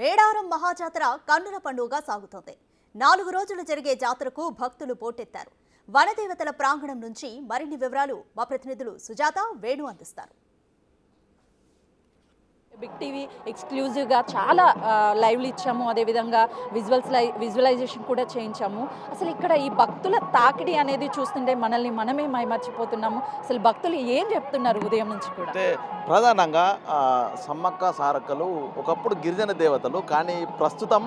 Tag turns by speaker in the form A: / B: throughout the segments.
A: మేడారం మహాజాతర కన్నుల పండుగగా సాగుతోంది. 4 రోజులు జరిగే జాతరకు భక్తులు పోటెత్తారు. వనదేవతల ప్రాంగణం నుంచి మరిన్ని వివరాలు మా ప్రతినిధులు సుజాత, వేణు అందిస్తారు.
B: బిగ్ టీవీ ఎక్స్క్లూజివ్గా చాలా లైవ్లు ఇచ్చాము. అదేవిధంగా విజువలైజేషన్ కూడా చేయించాము. అసలు ఇక్కడ ఈ భక్తుల తాకిడి అనేది చూస్తుంటే మనమే మైమర్చిపోతున్నాము. అసలు భక్తులు ఏం చెప్తున్నారు ఉదయం నుంచి కూడా?
C: అంటే ప్రధానంగా సమ్మక్క సారక్కలు ఒకప్పుడు గిరిజన దేవతలు, కానీ ప్రస్తుతం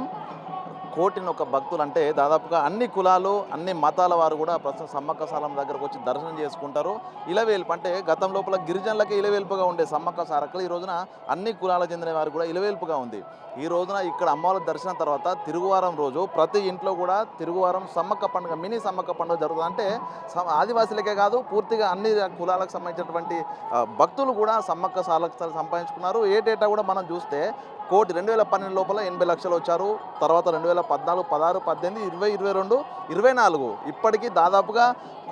C: కోటినొక భక్తులు అంటే దాదాపుగా అన్ని కులాలు అన్ని మతాల వారు కూడా ప్రస్తుతం సమ్మక్క సారమ్మ దగ్గరకు వచ్చి దర్శనం చేసుకుంటారు. ఇలవేల్పు అంటే గతం లోపల గిరిజనులకే ఇలవేల్పుగా ఉండే సమ్మక్క సారక్కలు ఈ రోజున అన్ని కులాలకు చెందిన వారు కూడా ఇలవేల్పుగా ఉంది. ఈ రోజున ఇక్కడ అమ్మవారి దర్శనం తర్వాత తిరుగువారం రోజు ప్రతి ఇంట్లో కూడా తిరుగువారం సమ్మక్క పండుగ, మినీ సమ్మక్క పండుగ జరుగుతుంది. అంటే ఆదివాసులకే కాదు, పూర్తిగా అన్ని కులాలకు సంబంధించినటువంటి భక్తులు కూడా సమ్మక్క సారక్కలు సంపాదించుకున్నారు. ఏటేటా కూడా మనం చూస్తే 2012 లోపల 80 లక్షలు వచ్చారు. తర్వాత 2014, 16, 18, 20, 22, 24 ఇప్పటికీ దాదాపుగా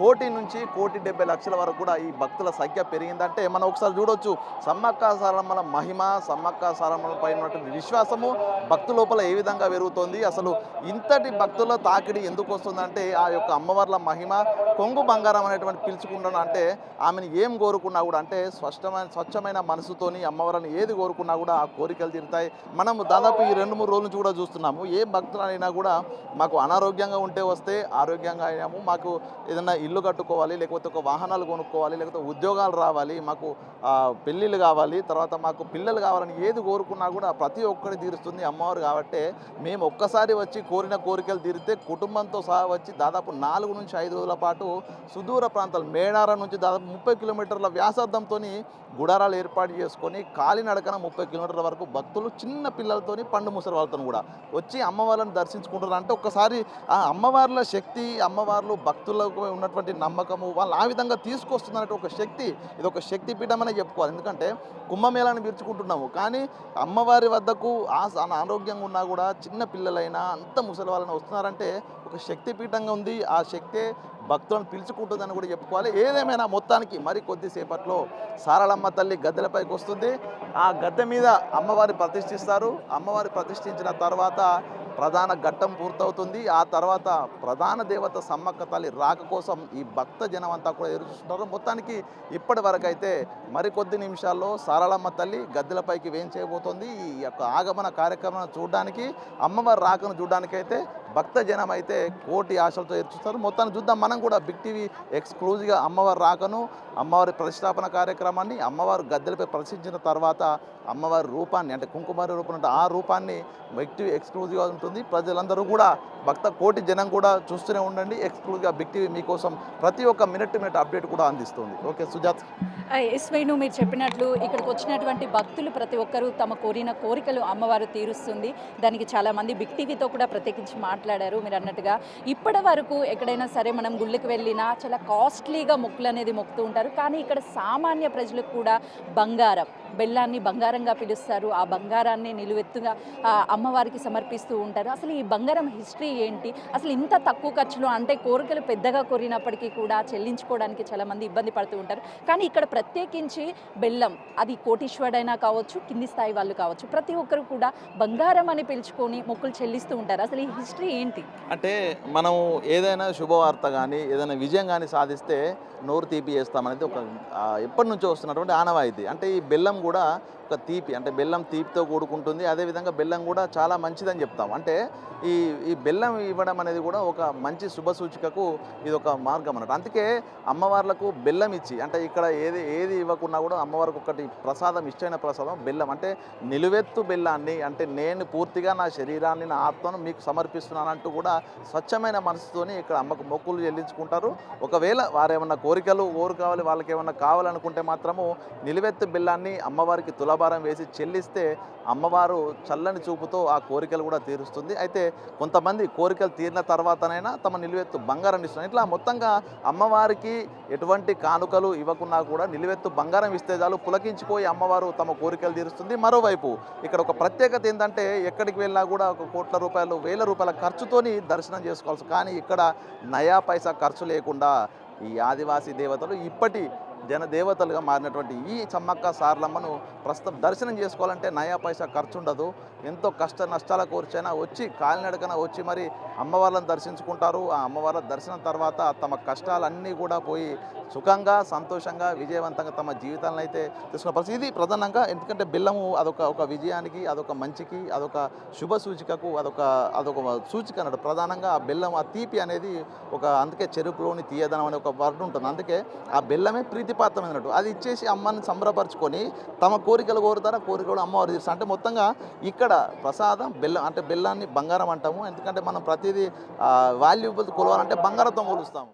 C: 1 నుంచి 1,70,00,000 వరకు కూడా ఈ భక్తుల సంఖ్య పెరిగిందంటే మనం ఒకసారి చూడొచ్చు. సమ్మక్క సారమ్మల మహిమ, సమ్మక్క సారమ్మల పైన ఉన్నటువంటి విశ్వాసము భక్తు లోపల ఏ విధంగా పెరుగుతోంది. అసలు ఇంతటి భక్తుల తాకిడి ఎందుకు వస్తుందంటే ఆ యొక్క అమ్మవార్ల మహిమ కొంగు బంగారం అనేటువంటి పిలుచుకుంటాను. అంటే ఆమెను ఏం కోరుకున్నా కూడా, అంటే స్వచ్ఛమైన మనసుతోని అమ్మవారిని ఏది కోరుకున్నా కూడా ఆ కోరికలు తీరుతాయి. మనం దాదాపు ఈ 2-3 రోజుల నుంచి కూడా చూస్తున్నాము. ఏ భక్తులు అయినా కూడా మాకు అనారోగ్యంగా ఉంటే వస్తే ఆరోగ్యంగా అయినాము, మాకు ఏదైనా ఇల్లు కట్టుకోవాలి, లేకపోతే ఒక వాహనాలు కొనుక్కోవాలి, లేకపోతే ఉద్యోగాలు రావాలి, మాకు పెళ్ళిళ్ళు కావాలి, తర్వాత మాకు పిల్లలు కావాలని ఏది కోరుకున్నా కూడా ప్రతి ఒక్కటి తీరుస్తుంది అమ్మవారు. కాబట్టి మేము ఒక్కసారి వచ్చి కోరిన కోరికలు తీరితే కుటుంబంతో సహా వచ్చి దాదాపు 4 నుంచి 5 రోజుల పాటు సుదూర ప్రాంతాలు మేడారం నుంచి దాదాపు 30 కిలోమీటర్ల వ్యాసార్థంతో గుడారాలు ఏర్పాటు చేసుకొని కాలినడకన 30 కిలోమీటర్ల వరకు భక్తులు చిన్న పిల్లలతోని పండు ముసలి వాళ్ళతో కూడా వచ్చి అమ్మవారిని దర్శించుకుంటారు. అంటే ఒక్కసారి ఆ అమ్మవార్ల శక్తి, అమ్మవార్లు భక్తులకు ఉన్నటువంటి నమ్మకము వాళ్ళు ఆ విధంగా తీసుకొస్తున్నట్టు ఒక శక్తి, ఇది ఒక శక్తి పీఠం అనే చెప్పుకోవాలి. ఎందుకంటే కుంభమేళాన్ని పిలుచుకుంటున్నాము, కానీ అమ్మవారి వద్దకు అనారోగ్యంగా ఉన్నా కూడా చిన్న పిల్లలైనా అంత ముసలి వాళ్ళని వస్తున్నారంటే ఒక శక్తి పీఠంగా ఉంది. ఆ శక్తే భక్తులను పిలుచుకుంటుందని కూడా చెప్పుకోవాలి. ఏదేమైనా మొత్తానికి మరి కొద్దిసేపట్లో సారళమ్మ తల్లి గద్దెలపైకి వస్తుంది. ఆ గద్దె మీద అమ్మవారి ప్రతిష్ఠిస్తారు. అమ్మవారి ప్రతిష్ఠించిన తర్వాత ప్రధాన ఘట్టం పూర్తవుతుంది. ఆ తర్వాత ప్రధాన దేవత సమ్మక్క తల్లి రాక కోసం ఈ భక్త జనం అంతా కూడా ఎదురుచూస్తున్నారు. మొత్తానికి ఇప్పటి వరకు అయితే మరికొద్ది నిమిషాల్లో సారళమ్మ తల్లి గద్దెలపైకి వేయించేయబోతోంది. ఈ యొక్క ఆగమన కార్యక్రమాన్ని చూడడానికి, అమ్మవారి రాకను చూడడానికి అయితే భక్త జనం అయితే కోటి ఆశలతో ఎదురుచూస్తారు. మొత్తాన్ని చూద్దాం. మనం కూడా బిగ్ టీవీ ఎక్స్క్లూజివ్గా అమ్మవారి రాకను, అమ్మవారి ప్రతిష్టాపన కార్యక్రమాన్ని, అమ్మవారు గద్దెలపై ప్రదర్శించిన తర్వాత అమ్మవారి రూపాన్ని, అంటే కుంకుమారి రూపం అంటే ఆ రూపాన్ని బిగ్ టీవీ ఎక్స్క్లూజివ్గా ఉంటుంది. ప్రజలందరూ కూడా భక్త కోటి జనం కూడా చూస్తూనే ఉండండి. ఎక్స్క్లూజివ్గా బిగ్ టీవీ మీకోసం ప్రతి ఒక్క మినిట్ అప్డేట్ కూడా అందిస్తుంది. ఓకే సుజాత్.
B: వేణు, మీరు చెప్పినట్లు ఇక్కడికి వచ్చినటువంటి భక్తులు ప్రతి ఒక్కరూ తమ కోరిన కోరికలు అమ్మవారు తీరుస్తుంది. దానికి చాలామంది బిగ్ టీవీతో కూడా ప్రత్యేకించి మాట్లాడారు. మీరు అన్నట్టుగా ఇప్పటి వరకు ఎక్కడైనా సరే మనం గుళ్ళకి వెళ్ళినా చాలా కాస్ట్లీగా మొక్కులు అనేది మొక్కుతూ ఉంటారు, కానీ ఇక్కడ సామాన్య ప్రజలకు కూడా బంగారం, బెల్లాన్ని బంగారంగా పిలుస్తారు. ఆ బంగారాన్ని నిలువెత్తుగా అమ్మవారికి సమర్పిస్తూ ఉంటారు. అసలు ఈ బంగారం హిస్టరీ ఏంటి? అసలు ఇంత తక్కువ ఖర్చులో, అంటే కోరికలు పెద్దగా కోరినప్పటికీ కూడా చెల్లించుకోవడానికి చాలామంది ఇబ్బంది పడుతూ ఉంటారు, కానీ ఇక్కడ ప్రత్యేకించి బెల్లం, అది కోటీశ్వరుడైనా కావచ్చు, కింది స్థాయి వాళ్ళు కావచ్చు, ప్రతి ఒక్కరు కూడా బంగారం అని పిలుచుకొని మొక్కులు చెల్లిస్తూ ఉంటారు. అసలు ఈ హిస్టరీ ఏంటి?
C: అంటే మనం ఏదైనా శుభవార్త కానీ ఏదైనా విజయం కానీ సాధిస్తే నోరు తీపి చేస్తామనేది ఒక ఎప్పటి నుంచో వస్తున్నటువంటి ఆనవాయితీ. అంటే ఈ బెల్లం కూడా ఒక తీపి, అంటే బెల్లం తీపితో కూడుకుంటుంది. అదేవిధంగా బెల్లం కూడా చాలా మంచిదని చెప్తాం. అంటే ఈ బెల్లం ఇవ్వడం అనేది కూడా ఒక మంచి శుభ సూచికకు ఇది ఒక మార్గం అన్నట్టు. అందుకే అమ్మవార్లకు బెల్లం ఇచ్చి, అంటే ఇక్కడ ఏది ఇవ్వకున్నా కూడా అమ్మవారికి ఒకటి ప్రసాదం, ఇష్టమైన ప్రసాదం బెల్లం. అంటే నిలువెత్తు బెల్లాన్ని, అంటే నేను పూర్తిగా నా శరీరాన్ని, నా ఆత్మను మీకు సమర్పిస్తున్నానంటూ కూడా స్వచ్ఛమైన మనసుతోని ఇక్కడ అమ్మకు మొక్కులు చెల్లించుకుంటారు. ఒకవేళ వారేమన్నా కోరికలు కావాలి, వాళ్ళకి ఏమన్నా కావాలనుకుంటే మాత్రము నిలువెత్తు బెల్లాన్ని అమ్మవారికి తులాభారం వేసి చెల్లిస్తే అమ్మవారు చల్లని చూపుతో ఆ కోరికలు కూడా తీరుస్తుంది. అయితే కొంతమంది కోరికలు తీరిన తర్వాతనైనా తమ నిలువెత్తు బంగారం ఇస్తున్నారు. ఇట్లా మొత్తంగా అమ్మవారికి ఎటువంటి కానుకలు ఇవ్వకున్నా కూడా నిలువెత్తు బంగారం ఇస్తే చాలు పులకించిపోయి అమ్మవారు తమ కోరికలు తీరుస్తుంది. మరోవైపు ఇక్కడ ఒక ప్రత్యేకత ఏంటంటే ఎక్కడికి వెళ్ళినా కూడా 1 కోట్ల రూపాయలు, 1000 రూపాయల ఖర్చుతోని దర్శనం చేసుకోవాల్సి, కానీ ఇక్కడ నయా పైసా ఖర్చు లేకుండా ఈ ఆదివాసీ దేవతలు ఇప్పటి జనదేవతలుగా మారినటువంటి ఈ సమ్మక్క సారలమ్మను ప్రస్తుతం దర్శనం చేసుకోవాలంటే నయా పైసా ఖర్చు ఉండదు. ఎంతో కష్ట నష్టాల కూర్చైనా వచ్చి కాలినడకన వచ్చి మరి అమ్మవార్లను దర్శించుకుంటారు. ఆ అమ్మవార్ల దర్శనం తర్వాత తమ కష్టాలన్నీ కూడా పోయి సుఖంగా సంతోషంగా విజయవంతంగా తమ జీవితాలను అయితే తీసుకున్న పరిస్థితి. ఇది ప్రధానంగా ఎందుకంటే బెల్లము అదొక విజయానికి, అదొక మంచికి, అదొక శుభ సూచికకు, అదొక సూచిక అన్నట్టు. ప్రధానంగా ఆ బెల్లం, ఆ తీపి అనేది అందుకే చెరుకులోని తీయదనం అనే ఒక వర్డ్ ఉంటుంది. అందుకే ఆ బెల్లమే ప్రీతిపాత్రమైనట్టు. అది ఇచ్చేసి అమ్మని సంబరపరచుకొని తమ కోరికలు కోరుతారా, కోరికలు అమ్మవారు తీరుస్తారు. అంటే మొత్తంగా ఇక్కడ ప్రసాదం బెల్లం, అంటే బెల్లాన్ని బంగారం అంటాము. ఎందుకంటే మనం ప్రతిదీ వాల్యుబుల్ కొలవాలంటే బంగారంతో కొలుస్తాము.